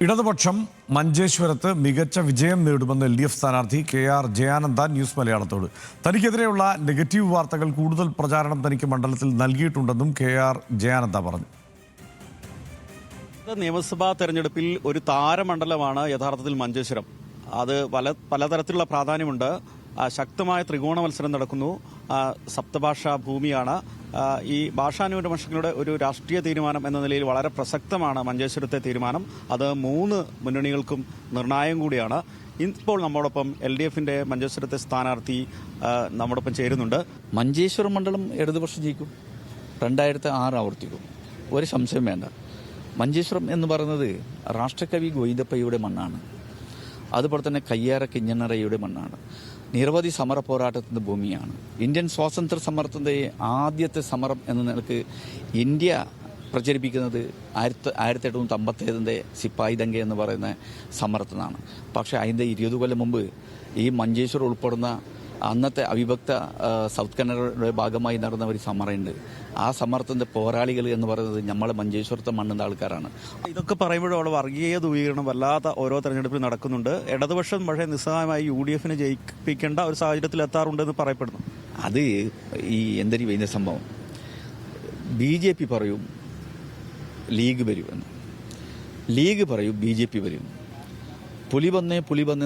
ഇടതുപക്ഷം മഞ്ചേശ്വരത്ത് മികച്ച വിജയം നേടുമെന്ന് LDF സ്ഥാനാർത്ഥി KR ജയാനന്ദ ന്യൂസ് മലയാളത്തോട്. തനിക്കെതിരെയുള്ള നെഗറ്റീവ് വാർത്തകൾ കൂടുതൽ പ്രചാരണം തനിക്ക് മണ്ഡലത്തിൽ നൽകിയിട്ടുണ്ടെന്നും KR ജയാനന്ദ പറഞ്ഞു. നിയമസഭാ തെരഞ്ഞെടുപ്പിൽ ഒരു താരമണ്ഡലമാണ് യഥാർത്ഥത്തിൽ മഞ്ചേശ്വരം. അത് പലതരത്തിലുള്ള പ്രാധാന്യമുണ്ട്. ശക്തമായ ത്രികോണ മത്സരം നടക്കുന്നു. സപ്തഭാഷാ ഭൂമിയാണ്. ഈ ഭാഷാന്യൂനപക്ഷങ്ങളുടെ ഒരു രാഷ്ട്രീയ തീരുമാനം എന്ന നിലയിൽ വളരെ പ്രസക്തമാണ് മഞ്ചേശ്വരത്തെ തീരുമാനം. അത് 3 മുന്നണികൾക്കും നിർണായകം കൂടിയാണ്. ഇപ്പോൾ നമ്മോടൊപ്പം LDFന്റെ മഞ്ചേശ്വരത്തെ സ്ഥാനാർത്ഥി നമ്മോടൊപ്പം ചേരുന്നുണ്ട്. മഞ്ചേശ്വരം മണ്ഡലം ഇടതുപക്ഷം ജയിക്കും. 2006 ആവർത്തിക്കും, ഒരു സംശയം വേണ്ട. മഞ്ചേശ്വരം എന്ന് പറയുന്നത് രാഷ്ട്രകവി ഗോവിന്ദപ്പയ്യയുടെ മണ്ണാണ്. അതുപോലെ തന്നെ കയ്യാര കിഞ്ഞണ്ണറയുടെ മണ്ണാണ്. നിരവധി സമര പോരാട്ടത്തിന്റെ ഭൂമിയാണ്. ഇന്ത്യൻ സ്വാതന്ത്ര്യ സമരത്തിന്റെ ആദ്യത്തെ സമരം എന്ന നിലക്ക് ഇന്ത്യ പ്രചരിപ്പിക്കുന്നത് 1857 സിപ്പായി ദംഗ എന്ന് പറയുന്ന സമരത്തിനാണ്. പക്ഷേ അതിൻ്റെ 20 കൊല്ലം മുമ്പ് ഈ മഞ്ചേശ്വരം ഉൾപ്പെടുന്ന അന്നത്തെ അവിഭക്ത സൗത്ത് കന്നഡയുടെ ഭാഗമായി നടന്ന ഒരു സമരമുണ്ട്. ആ സമരത്തിന്റെ പോരാളികൾ എന്ന് പറയുന്നത് നമ്മളെ മഞ്ചേശ്വരത്തെ മണ്ണുന്ന ആൾക്കാരാണ്. ഇതൊക്കെ പറയുമ്പോഴും അവിടെ വർഗീയ ധ്രുവീകരണം വല്ലാത്ത ഓരോ തെരഞ്ഞെടുപ്പിൽ നടക്കുന്നുണ്ട്. ഇടതുപക്ഷം പക്ഷേ നിസ്സഹായമായി UDFനെ ജയിപ്പിക്കേണ്ട ഒരു സാഹചര്യത്തിൽ എത്താറുണ്ടെന്ന് പറയപ്പെടുന്നു. അത് ഈ എന്തൊരു വലിയ സംഭവം. BJP പറയും ലീഗ് വരുമെന്ന്, ലീഗ് പറയും BJP വരും. പുലി വന്നേ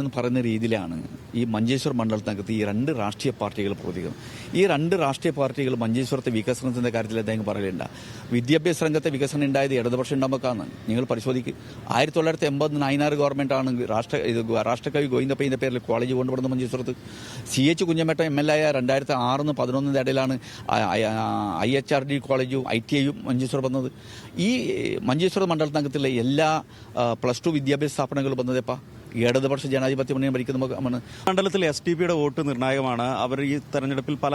എന്ന് പറയുന്ന രീതിയിലാണ് ഈ മഞ്ചേശ്വരം മണ്ഡലത്തിനകത്ത് ഈ 2 രാഷ്ട്രീയ പാർട്ടികൾ പ്രവർത്തിക്കുന്നത്. ഈ 2 രാഷ്ട്രീയ പാർട്ടികൾ മഞ്ചേശ്വരത്തെ വികസനത്തിന്റെ കാര്യത്തിൽ അദ്ദേഹം പറയലുണ്ട. വിദ്യാഭ്യാസ രംഗത്തെ വികസനം ഉണ്ടായത് ഇടതുപക്ഷം ഉണ്ടാകുമ്പോഴാണ്. നിങ്ങൾ പരിശോധിക്കുക. 1980 നായനാർ ഗവൺമെന്റാണ് രാഷ്ട്രകവി ഗോവിന്ദപ്പയ്യന്റെ പേരിൽ കോളേജ് കൊണ്ടുവരുന്നത് മഞ്ചേശ്വരത്ത്. CH കുഞ്ഞമ്മേട്ട ML ആയ 2006-11 ഇടയിലാണ് IHRD കോളേജും ITIയും മഞ്ചേശ്വരം വന്നത്. ഈ മഞ്ചേശ്വരം മണ്ഡലത്തിനകത്തുള്ള എല്ലാ +2 വിദ്യാഭ്യാസ സ്ഥാപനങ്ങളും വന്നതേപ്പാ ഇടതുപക്ഷ ജനാധിപത്യ മുന്നണി ഭരിക്കുന്ന മണ്ഡലത്തിൽ STPയുടെ വോട്ട് നിർണായകമാണ്. അവർ ഈ തെരഞ്ഞെടുപ്പിൽ പല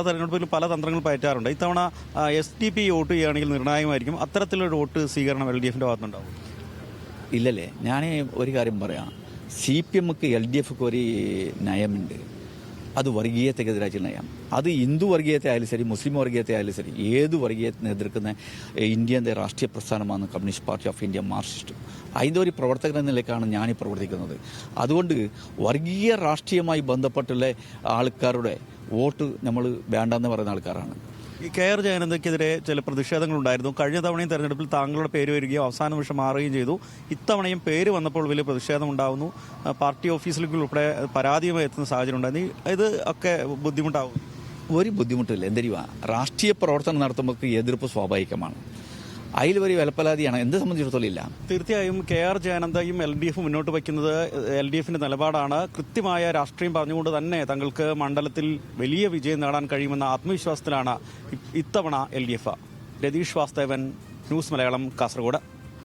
തെരഞ്ഞെടുപ്പിലും പല തന്ത്രങ്ങൾ പയറ്റാറുണ്ട്. ഇത്തവണ STP വോട്ട് ചെയ്യുകയാണെങ്കിൽ നിർണായകമായിരിക്കും. അത്തരത്തിലൊരു വോട്ട് സ്വീകരണം LDFന്റെ ഭാഗത്തുണ്ടാവും. ഇല്ലല്ലേ. ഞാൻ ഒരു കാര്യം പറയാം. CPMക്ക് LDFക്ക് ഒരു നയമുണ്ട്. അത് വർഗീയതയ്ക്കെതിരായ നയം. അത് ഹിന്ദു വർഗീയത്തെ ആയാലും ശരി, മുസ്ലിം വർഗീയത്തെ ആയാലും ശരി, ഏത് വർഗീയത്തെ എതിർക്കുന്ന ഇന്ത്യൻ്റെ രാഷ്ട്രീയ പ്രസ്ഥാനമാണ് communist party of India, Marxist. അതിൻ്റെ ഒരു പ്രവർത്തകൻ എന്ന നിലയ്ക്കാണ് ഞാനീ പ്രവർത്തിക്കുന്നത്. അതുകൊണ്ട് വർഗീയ രാഷ്ട്രീയമായി ബന്ധപ്പെട്ടുള്ള ആൾക്കാരുടെ വോട്ട് നമ്മൾ വേണ്ടെന്ന് പറയുന്ന ആൾക്കാരാണ്. ഈ KR ജയാനന്ദയ്ക്കെതിരെ ചില പ്രതിഷേധങ്ങളുണ്ടായിരുന്നു. കഴിഞ്ഞ തവണയും തെരഞ്ഞെടുപ്പിൽ താങ്കളുടെ പേര് വരികയും അവസാന നിമിഷം മാറുകയും ചെയ്തു. ഇത്തവണയും പേര് വന്നപ്പോൾ വലിയ പ്രതിഷേധം ഉണ്ടാകുന്നു. പാർട്ടി ഓഫീസിലേക്ക് ഉൾപ്പെടെ പരാതിയുമായി എത്തുന്ന സാഹചര്യം ഉണ്ടായിരുന്നു. ഇത് ഒക്കെ ബുദ്ധിമുട്ടാവും? ഒരു ബുദ്ധിമുട്ടില്ല. എന്തെരിവാ, രാഷ്ട്രീയ പ്രവർത്തനം നടത്തുമ്പോൾ എതിർപ്പ് സ്വാഭാവികമാണ്. അതിൽ ഒരു വിലപ്പലാതിയാണ് എന്ത് സംബന്ധിച്ചിടത്തോളം ഇല്ല. തീർച്ചയായും KR ജയാനന്ദയും LDF മുന്നോട്ട് വയ്ക്കുന്നത് LDFന്റെ നിലപാടാണ്. കൃത്യമായ രാഷ്ട്രീയം പറഞ്ഞുകൊണ്ട് തന്നെ തങ്ങൾക്ക് മണ്ഡലത്തിൽ വലിയ വിജയം നേടാൻ കഴിയുമെന്ന ആത്മവിശ്വാസത്തിലാണ് ഇത്തവണ LDF. രതീഷ് വാസ്തവൻ, ന്യൂസ് മലയാളം, കാസർഗോഡ്.